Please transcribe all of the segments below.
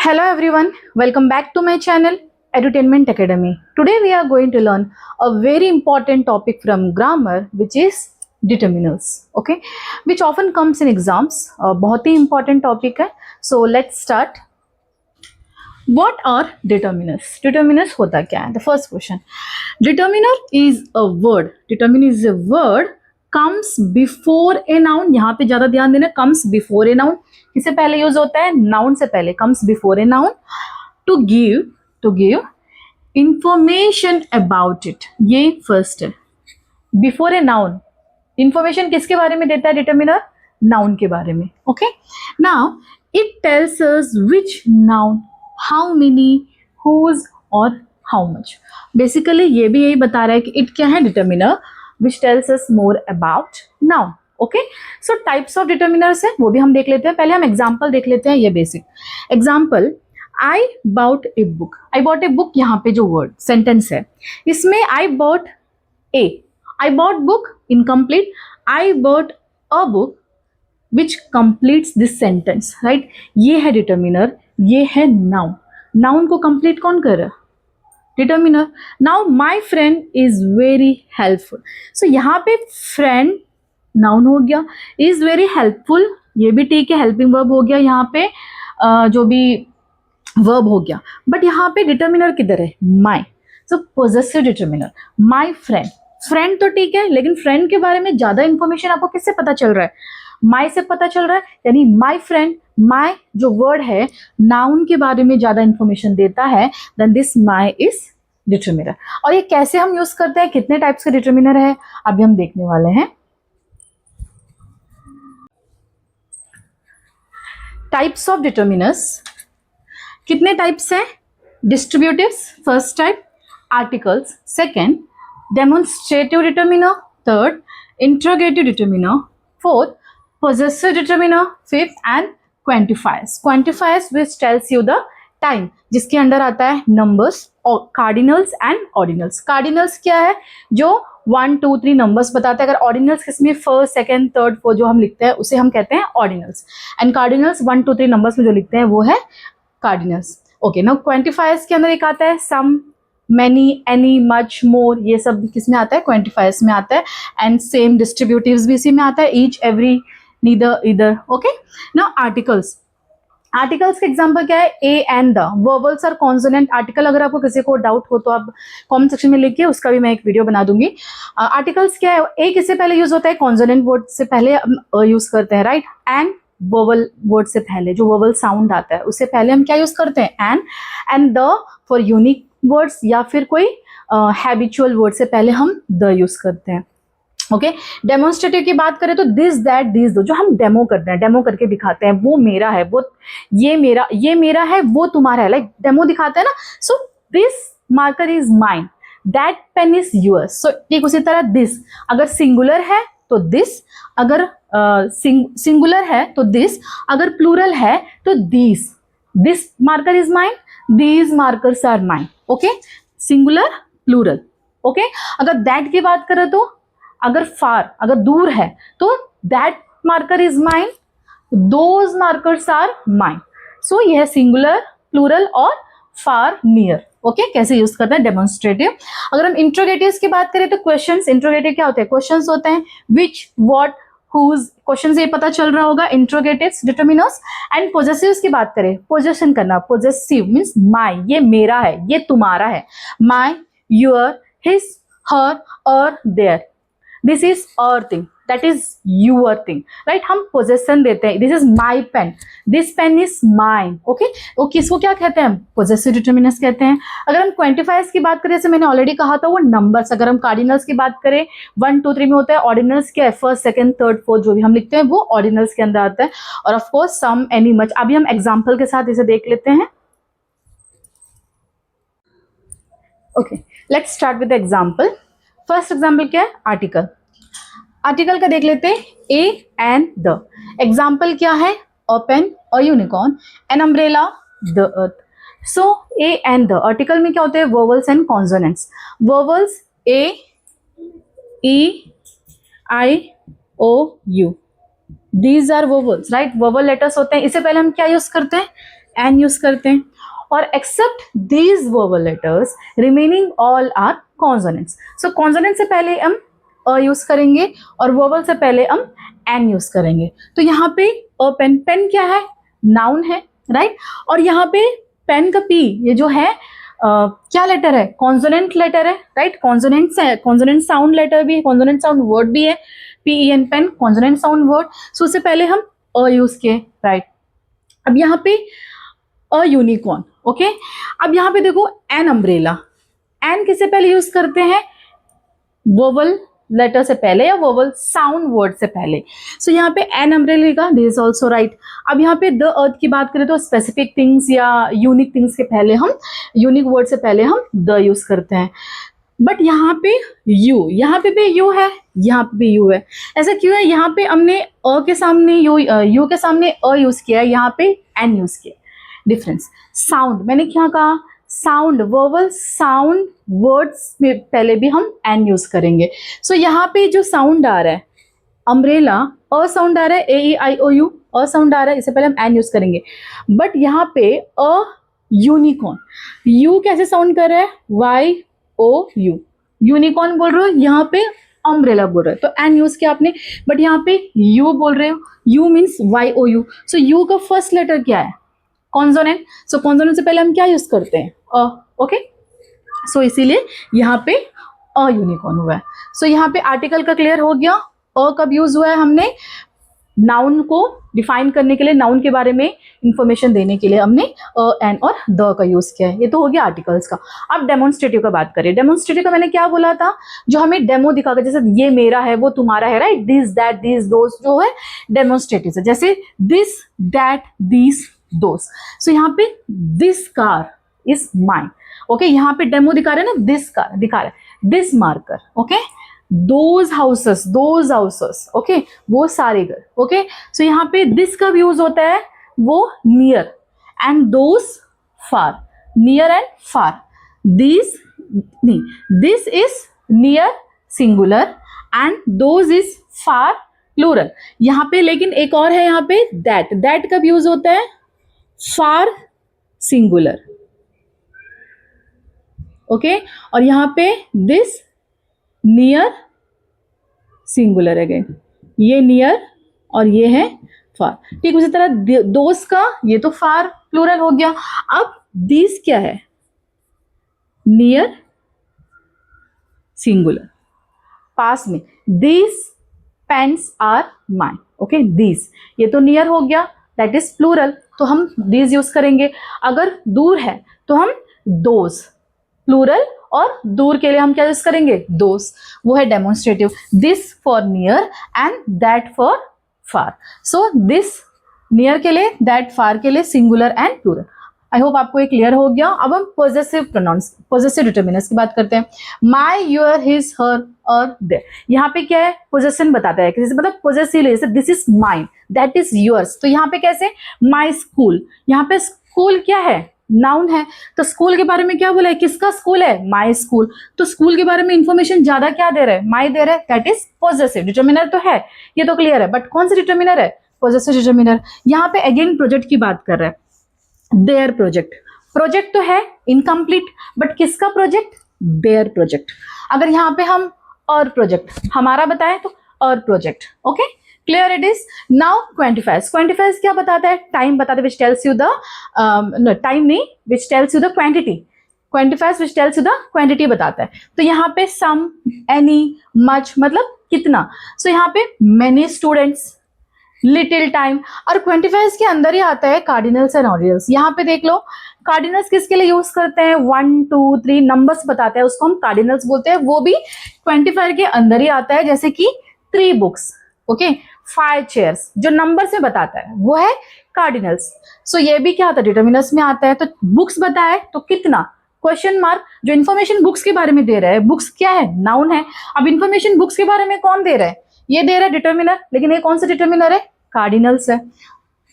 Hello everyone, welcome back to my channel Edutainment Academy. Today we are going to learn a very important topic from grammar which is determiners, okay, which often comes in exams. बहुत ही important topic है. So let's start. What are determiners? Determiners होता क्या है? The first question. Determiner is a word. Determiner is a word comes before a noun. यहाँ पे ज्यादा ध्यान देना, comes before a noun. किससे पहले यूज होता है? नाउन से पहले. comes before a noun to give information about it. ये फर्स्ट है. बिफोर ए नाउन इंफॉर्मेशन किसके बारे में देता है डिटर्मिनर? नाउन के बारे में. Okay, now it tells us which noun, how many, whose और हाउ मच. बेसिकली ये भी यही बता रहा है कि इट क्या है? Determiner which tells us more about noun. Okay, so types of determiners है वो भी हम देख लेते हैं. पहले हम एग्जाम्पल देख लेते हैं. ये basic example, I bought a book. I bought a book, यहाँ पे जो वर्ड सेंटेंस है इसमें I bought a, I bought book incomplete, I bought a book which completes this sentence. Right, ये है डिटर्मिनर, ये है नाउन. नाउन को कंप्लीट कौन कर रहा है? Determiner. Now my friend is very helpful. So यहाँ पे फ्रेंड नाउन हो गया. इज वेरी हेल्पफुल, ये भी ठीक है, हेल्पिंग वर्ब हो गया. यहाँ पे जो भी वर्ब हो गया, बट यहाँ पे डिटर्मिनर किधर है? My. So possessive determiner. My friend. Friend तो ठीक है, लेकिन फ्रेंड के बारे में ज्यादा इंफॉर्मेशन आपको किससे पता चल रहा है? माई से पता चल रहा है. यानी माई फ्रेंड, माई जो वर्ड है नाउन के बारे में ज्यादा इंफॉर्मेशन देता है, then this my is determiner. और ये कैसे हम यूज करते हैं, कितने टाइप्स के डिटर्मिनर है अभी हम देखने वाले हैं. टाइप्स ऑफ डिटर्मिनर्स कितने टाइप्स हैं? Distributives first type, articles second, demonstrative determiner third, interrogative determiner fourth, possessive determiner fifth, and quantifiers. Quantifiers which tells you the time, जिसके अंदर आता है numbers और cardinals and ordinals. Cardinals क्या है? जो 1 2 3 नंबर्स बताते हैं. अगर ऑर्डिनल्स किसमें फर्स्ट सेकेंड थर्ड फोर्थ जो हम लिखते हैं उसे हम कहते हैं ऑर्डिनल्स. एंड कार्डिनल्स 1 2 3 नंबर्स में जो लिखते हैं वो है कार्डिनल्स. ओके, नाउ क्वांटिफायर्स के अंदर एक आता है सम, मैनी, एनी, मच, मोर. ये सब किसमें आता है? क्वांटिफायर्स में आता है. एंड सेम डिस्ट्रीब्यूटिव्स भी इसी में आता है, ईच, एवरी, नीदर, इधर. Okay, now articles. आर्टिकल्स का एग्जांपल क्या है? ए एंड द. वर्बल्स और कॉन्सोनेंट आर्टिकल. अगर आपको किसी को डाउट हो तो आप कमेंट सेक्शन में लिखिए, उसका भी मैं एक वीडियो बना दूंगी. आर्टिकल्स क्या है? ए किससे पहले यूज होता है? कॉन्सोनेंट वर्ड से पहले यूज करते हैं. राइट, एंड वोवल वर्ड से पहले, जो वोवल साउंड आता है उससे पहले हम क्या यूज करते हैं? And the for unique words या फिर कोई हैबिचुअल वर्ड से पहले हम द यूज करते हैं. ओके, डेमोन्स्ट्रेटिव की बात करें तो दिस, दैट, दिस, दो. जो हम डेमो करते हैं, डेमो करके दिखाते हैं, वो मेरा है, वो ये मेरा है, वो तुम्हारा है. लाइक डेमो दिखाते हैं ना. So this marker is mine, that pen is yours. So ठीक उसी तरह दिस, अगर सिंगुलर है तो दिस, अगर सिंगुलर है तो दिस, अगर प्लूरल है तो this. This marker is mine, these markers are mine. Okay, singular plural. Okay, अगर दैट की बात करें तो अगर फार, अगर दूर है तो that marker is mine, those markers are mine. So यह सिंगुलर, प्लूरल और फार, नियर. ओके, कैसे यूज करते हैं? डेमोन्स्ट्रेटिव. अगर हम इंट्रोगेटिव्स की बात करें तो क्वेश्चंस. इंट्रोगेटिव क्या होते हैं? क्वेश्चंस होते हैं. विच, व्हाट, हुज, क्वेश्चन से ये पता चल रहा होगा. इंट्रोगेटिव्स डिटर्मिनर्स. एंड पोजेसिव्स की बात करें, पोजेशन करना. पोजेसिव मीन्स माई, ये मेरा है, ये तुम्हारा है. माई, योर, हिज, हर और there. This is our thing, that is your thing. Right, हम पोजेशन देते हैं. This is my pen, this pen is mine. Okay, वो किसको क्या कहते हैं? पोजेसिव डिटर्मिनर्स कहते हैं. अगर हम क्वांटिफायर्स की बात करें, जैसे मैंने ऑलरेडी कहा था, वो नंबर्स. अगर हम कार्डिनल्स की बात करें 1 2 3 में होता है. ऑर्डिनल्स क्या है? फर्स्ट सेकेंड थर्ड फोर्थ जो भी हम लिखते हैं वो ऑर्डिनल्स के अंदर आता है. और ऑफकोर्स सम, एनी, मच. अभी हम एग्जाम्पल के साथ इसे देख लेते हैं. Okay, let's start with example. First example क्या है? आर्टिकल. आर्टिकल का देख लेते हैं. ए एंड द. एग्जाम्पल क्या है? A pen, a unicorn, an umbrella, the earth. So a and the. Article में क्या होते हैं? Verbals and consonants. Verbals A, E, I, O, U. These are verbals. Right, verbal letters होते हैं. इससे पहले हम क्या यूज करते हैं? एन यूज करते हैं, और except these verbal letters remaining all are consonants. So consonant से पहले हम अ यूज करेंगे और वर्बल से पहले हम एन यूज करेंगे। तो यहाँ पे अ पेन, पेन क्या है, नाउन है, राइट। और यहाँ पे पेन का पी ये जो है क्या लेटर है, कॉन्सोनेंट लेटर है, राइट। कॉन्सोनेंट है, कॉन्सोनेंट साउंड लेटर भी है, कॉन्सोनेंट साउंड वर्ड भी है, P E N pen, consonant sound word. So उससे पहले हम अ यूज किए, राइट। अब यहाँ पे अ यूनिकॉर्न, ओके। अब यहाँ पे देखो एन अम्ब्रेला, एन किससे पहले यूज करते हैं, वोवल लेटर से पहले या वोवल साउंड वर्ड से पहले। सो यहाँ पे एन अम्ब्रेला का, दिस इज ऑल्सो राइट। अब यहाँ पे द अर्थ की बात करें तो स्पेसिफिक थिंग्स या यूनिक थिंग्स के पहले हम, यूनिक वर्ड से पहले हम द यूज करते हैं। बट यहाँ पे यू, यहाँ पे भी यू है, यहाँ पे भी यू है। ऐसा क्यों है, यहाँ पे हमने अ के सामने यू के सामने अ यूज किया है, यहाँ पे एन यूज किया। डिफरेंस साउंड, मैंने क्या कहा, साउंड वर्बल साउंड वर्ड्स में पहले भी हम एन यूज करेंगे। सो यहाँ पे जो साउंड आ रहा है अम्ब्रेला, अ साउंड आ रहा है, ए E I O you, a sound आ रहा है, इससे पहले हम एन यूज करेंगे। बट यहाँ पे अ यूनिकॉर्न, यू कैसे साउंड कर रहा है, वाई ओ यू, यूनिकॉर्न बोल रहे हो, यहाँ पे अम्ब्रेला बोल रहे हो, तो एन यूज किया आपने। बट यहाँ पे यू बोल रहे हो, you means Y O U. So you का फर्स्ट लेटर क्या है, कॉन्सोनेंट। सो कॉन्सोनेंट से पहले हम क्या यूज करते हैं, अ, ओके। सो इसीलिए यहाँ पे अ यूनिकॉर्न हुआ है। सो यहाँ पे आर्टिकल का क्लियर हो गया। अ कब यूज हुआ है, हमने नाउन को डिफाइन करने के लिए, नाउन के बारे में इंफॉर्मेशन देने के लिए हमने अ एन और द का यूज किया है। ये तो हो गया आर्टिकल्स का। अब डेमोन्स्ट्रेटिव का बात करें। डेमोन्स्ट्रेटिव का मैंने क्या बोला था, जो हमें डेमो दिखाकर, जैसे ये मेरा है वो तुम्हारा है, राइट, दिस दैट दिस दोस, जो है डेमोन्स्ट्रेटिव है। जैसे दिस दैट दिस दोस। सो यहाँ पे this car is mine, okay. यहाँ पे डेमो दिखा रहे हैं ना, दिस कार दिखा रहा है, this marker, okay. Those houses, okay, वो सारे घर, ओके। सो यहाँ पे दिस का यूज होता है वो near, and those far, near and far. This नहीं, this is near singular and those is far plural. यहाँ पे लेकिन एक और है, यहाँ पे दैट, दैट कब यूज होता है, फार सिंगुलर, ओके। और यहाँ पे दिस नियर सिंगुलर अगेन, ये नियर और ये है फार, ठीक। उसी तरह दोस का, ये तो फार प्लूरल हो गया। अब दिस क्या है, नियर सिंगुलर, पास में, this pens are mine, okay. This, ये तो नियर हो गया, दैट इज प्लूरल, तो हम दिस यूज करेंगे। अगर दूर है तो हम दोज, प्लूरल, और दूर के लिए हम क्या यूज करेंगे, दोस, वो है demonstrative. This for near and that for far. So this near के लिए, दैट फार के लिए, singular and plural. I hope आपको ये क्लियर हो गया। अब हम पॉजेसिव प्रोनाउंस, पॉजेसिव डिटर्मिनर्स की बात करते हैं। माई, योर, हिज, हर और देयर। यहाँ पे क्या है, पोजेशन बताता है, किसी से मतलब पोजेसिव, जैसे this is mine, that is yours. तो यहाँ पे कैसे, माई स्कूल, यहाँ पे स्कूल क्या है, नाउन है, तो स्कूल के बारे में क्या बोला है, किसका स्कूल है, माई स्कूल। तो स्कूल के बारे में इंफॉर्मेशन ज्यादा क्या दे रहा है, माई दे रहा है, दैट इज पॉजेसिव। डिटर्मिनर तो है, ये तो क्लियर है, बट कौन सा डिटर्मिनर है, पॉजेसिव डिटर्मिनर। यहाँ पे अगेन प्रोजेक्ट की बात कर रहा है, देयर प्रोजेक्ट, प्रोजेक्ट तो है इनकम्प्लीट, बट किसका प्रोजेक्ट, देयर प्रोजेक्ट। अगर यहाँ पे हम और प्रोजेक्ट हमारा बताएं तो और project, okay, clear it is. Now quantifiers, quantifiers क्या बताता है, टाइम बताता है, which tells you the time नहीं, which tells you the quantity, quantifiers which tells you the quantity बताता है। तो यहाँ पे सम, एनी, मच मतलब कितना। सो यहाँ पे मेनी स्टूडेंट्स, लिटिल टाइम, और क्वांटिफायर्स के अंदर ही आता है कार्डिनल्स एंड ऑर्डिनल्स। यहाँ पे देख लो, कार्डिनल्स किसके लिए यूज करते हैं, 1 2 3 नंबर्स बताते हैं, उसको हम कार्डिनल्स बोलते हैं, वो भी क्वांटिफायर के अंदर ही आता है। जैसे कि 3 बुक्स, ओके, 5 चेयर्स, जो नंबर से बताता है वो है कार्डिनल्स। सो ये भी क्या आता है, डिटर्मिनर्स में आता है। तो बुक्स बताए तो कितना, क्वेश्चन मार्क, जो इन्फॉर्मेशन बुक्स के बारे में दे रहा है, बुक्स क्या है, नाउन है। अब इन्फॉर्मेशन बुक्स के बारे में कौन दे रहा है, ये दे रहा है डिटर्मिनर, लेकिन ये कौन सा डिटर्मिनर है, कार्डिनल्स है,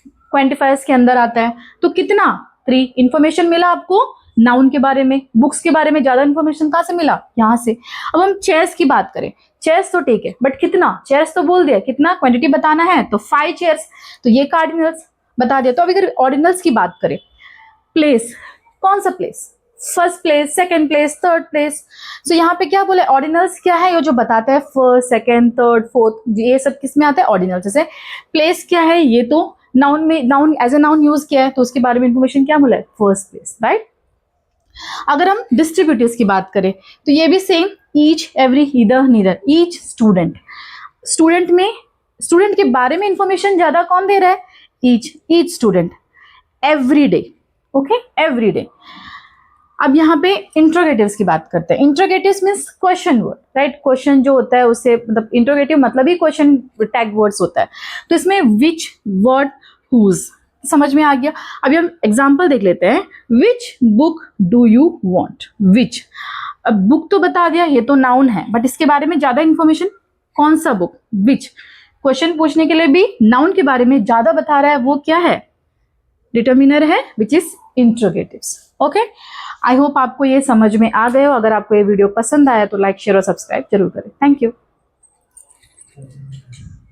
क्वांटिफायर्स के अंदर आता है। तो कितना, 3 इंफॉर्मेशन मिला आपको नाउन के बारे में, बुक्स के बारे में ज्यादा इंफॉर्मेशन कहां से मिला, यहां से। अब हम चेयर्स की बात करें, चेयर्स तो ठीक है, बट कितना, चेयर्स तो बोल दिया, कितना क्वांटिटी बताना है, तो 5 चेयर्स, तो ये कार्डिनल्स बता दिया। तो अब अगर ऑर्डिनल्स की बात करें, प्लेस, कौन सा place, first place, second place, third place. So यहाँ पे क्या बोले, ऑर्डिनल्स क्या है, ये जो बताते हैं फर्स्ट, सेकंड, थर्ड, फोर्थ, ये सब किस में आता है, ऑर्डिनल। जैसे प्लेस क्या है, ये तो नाउन में, noun as a noun use किया है, तो उसके बारे में इंफॉर्मेशन क्या बोला है, फर्स्ट प्लेस, राइट। अगर हम डिस्ट्रीब्यूटिव्स की बात करें तो ये भी same, each, every, either, neither, each student. Student में, स्टूडेंट के बारे में इंफॉर्मेशन ज्यादा कौन दे रहा है, each student, every day, okay, every day. अब यहाँ पे इंट्रोगेटिव्स की बात करते हैं। Interrogatives means question word, right. Question जो होता है उससे मतलब इंट्रोगेटिव मतलब ही क्वेश्चन टैग वर्ड्स होता है। तो इसमें विच, वर्ड, हुज, समझ में आ गया। अभी हम एग्जाम्पल देख लेते हैं। Which book do you want, which. अब बुक तो बता दिया, ये तो नाउन है, बट इसके बारे में ज्यादा इंफॉर्मेशन, कौन सा बुक, विच। क्वेश्चन पूछने के लिए भी नाउन के बारे में ज्यादा बता रहा है, वो क्या है, डिटर्मिनर है, which is interrogatives. Okay, I hope आपको ये समझ में आ गए हो। अगर आपको ये वीडियो पसंद आया तो लाइक, शेयर और सब्सक्राइब जरूर करें। Thank you.